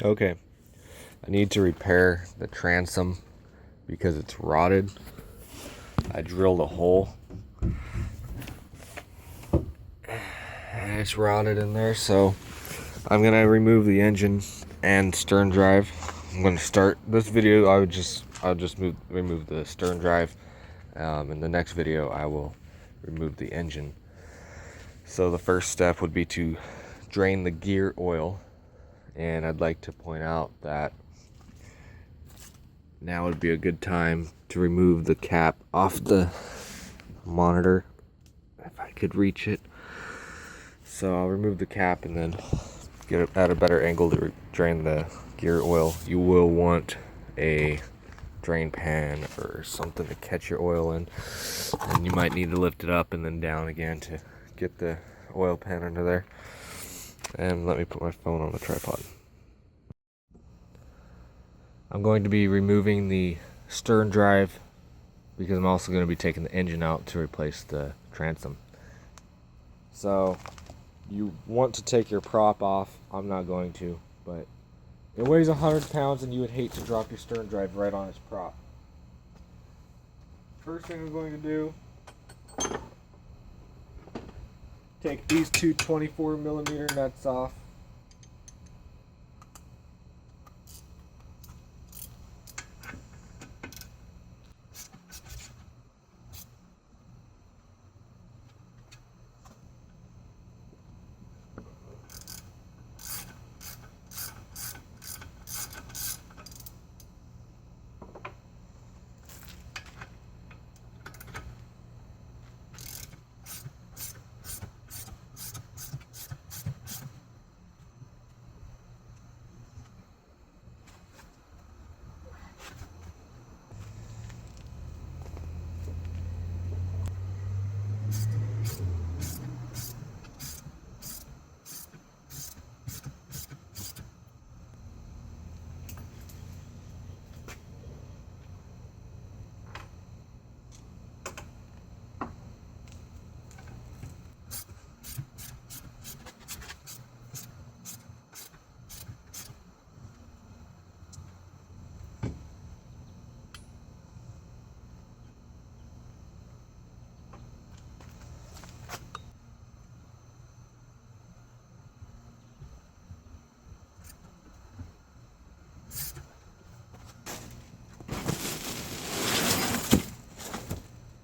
Okay, I need to repair the transom because it's rotted. I drilled a hole and it's rotted in there, so I'm gonna remove the engine and stern drive. I'm gonna start this video. I'll just remove the stern drive. In the next video, I will remove the engine. So the first step would be to drain the gear oil, and I'd like to point out that now would be a good time to remove the cap off the monitor if I could reach it. So I'll remove the cap and then get it at a better angle to drain the gear oil. You will want a drain pan or something to catch your oil in, and you might need to lift it up and then down again to get the oil pan under there. And let me put my phone on the tripod. I'm going to be removing the stern drive because I'm also going to be taking the engine out to replace the transom. So you want to take your prop off. I'm not going to, but it weighs 100 pounds and you would hate to drop your stern drive right on its prop. First thing I'm going to do, take these two 24mm nuts off.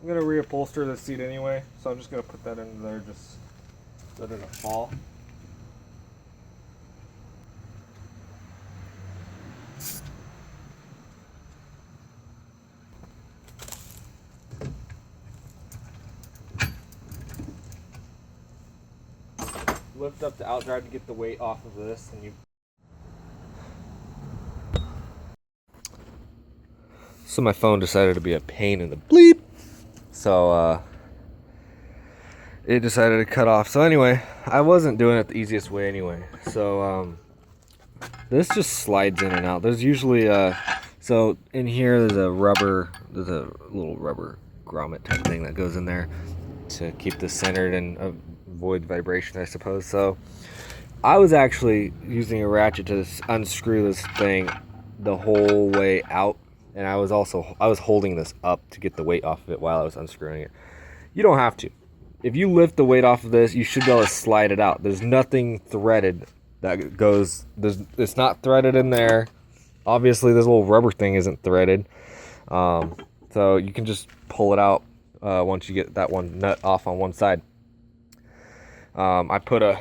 I'm going to reupholster the seat anyway, so I'm just going to put that in there just so it doesn't fall. Lift up the outdrive to get the weight off of this, and you. So my phone decided to be a pain in the bleep. So it decided to cut off. So anyway, I wasn't doing it the easiest way anyway. So this just slides in and out. There's usually so in here there's a little rubber grommet type thing that goes in there to keep this centered and avoid vibration, I suppose. So I was actually using a ratchet to unscrew this thing the whole way out, and I was holding this up to get the weight off of it while I was unscrewing it. You don't have to. If you lift the weight off of this, you should be able to slide it out. There's nothing threaded that goes. It's not threaded in there. Obviously, this little rubber thing isn't threaded, so you can just pull it out once you get that one nut off on one side. I put a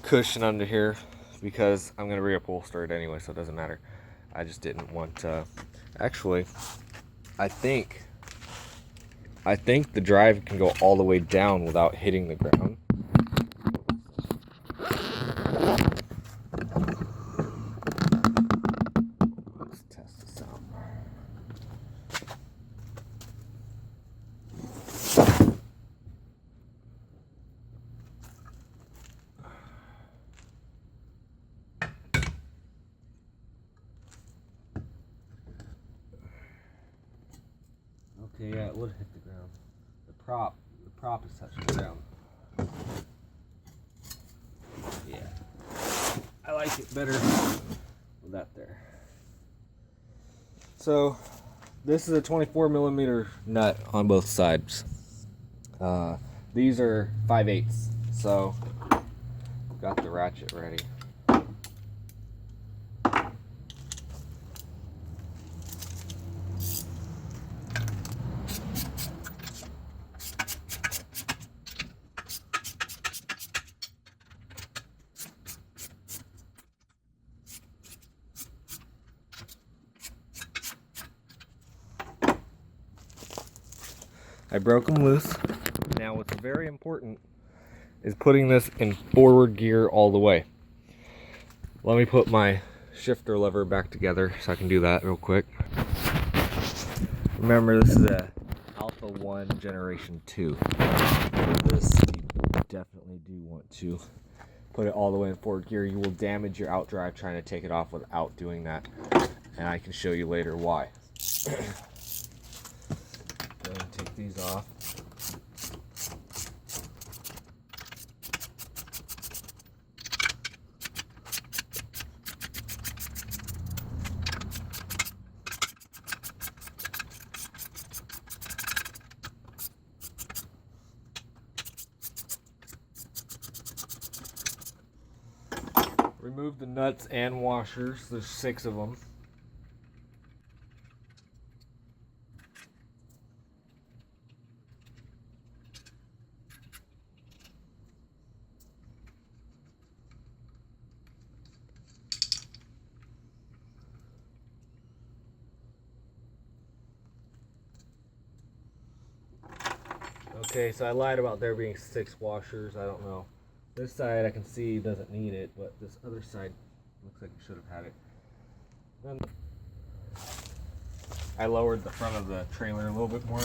cushion under here because I'm going to reupholster it anyway, so it doesn't matter. I just didn't want to. Actually, I think the drive can go all the way down without hitting the ground. Let's test this out. Okay, yeah, it would hit the ground. The prop is touching the ground. Yeah, I like it better that there. So this is a 24mm nut on both sides. These are 5/8, so got the ratchet ready. I broke them loose. Now what's very important is putting this in forward gear all the way. Let me put my shifter lever back together so I can do that real quick. Remember, this is a Alpha One Generation 2. This, you definitely do want to put it all the way in forward gear. You will damage your outdrive trying to take it off without doing that. And I can show you later why. Go ahead and take these off. Remove the nuts and washers. There's 6 of them. Okay, so I lied about there being 6 washers. I don't know. This side I can see doesn't need it, but this other side looks like it should have had it. Then I lowered the front of the trailer a little bit more.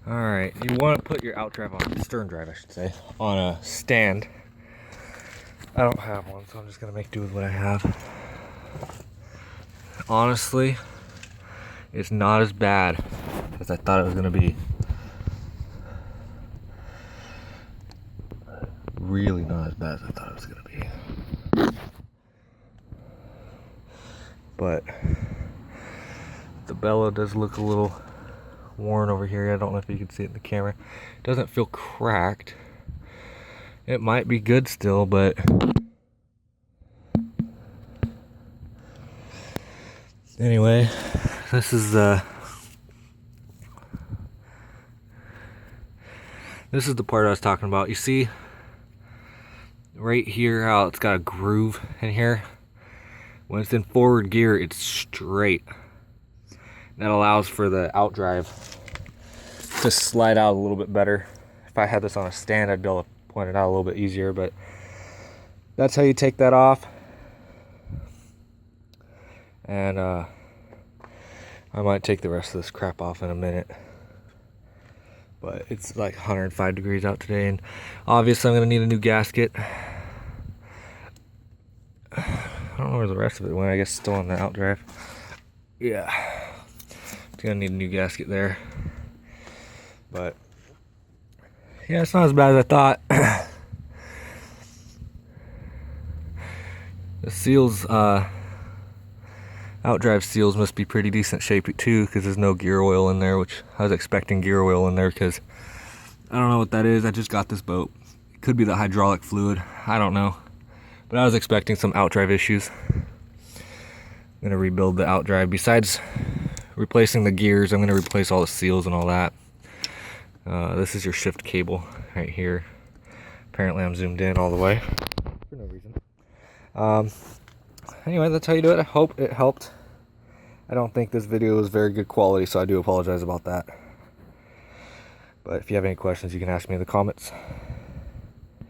Alright, you want to put your outdrive on, stern drive I should say, on a stand. I don't have one, so I'm just going to make do with what I have. Honestly, it's not as bad as I thought it was going to be. Really not as bad as I thought it was going to be. But the bellow does look a little worn over here. I don't know if you can see it in the camera. It doesn't feel cracked. It might be good still, but anyway, this is the part I was talking about. You see right here how it's got a groove in here? When it's in forward gear, it's straight. That allows for the outdrive to slide out a little bit better. If I had this on a stand, I'd be able to point it out a little bit easier, but that's how you take that off. And I might take the rest of this crap off in a minute. But it's like 105 degrees out today, and obviously I'm gonna need a new gasket. I don't know where the rest of it went. I guess it's still on the outdrive. Yeah. Gonna need a new gasket there. But yeah, it's not as bad as I thought. The seals, outdrive seals must be pretty decent shape too, because there's no gear oil in there, which I was expecting gear oil in there, because I don't know what that is. I just got this boat. It could be the hydraulic fluid, I don't know, but I was expecting some outdrive issues. I'm gonna rebuild the outdrive. Besides replacing the gears, I'm gonna replace all the seals and all that. This is your shift cable right here. Apparently I'm zoomed in all the way for no reason. Anyway, that's how you do it. I hope it helped. I don't think this video is very good quality, so I do apologize about that. But if you have any questions, you can ask me in the comments.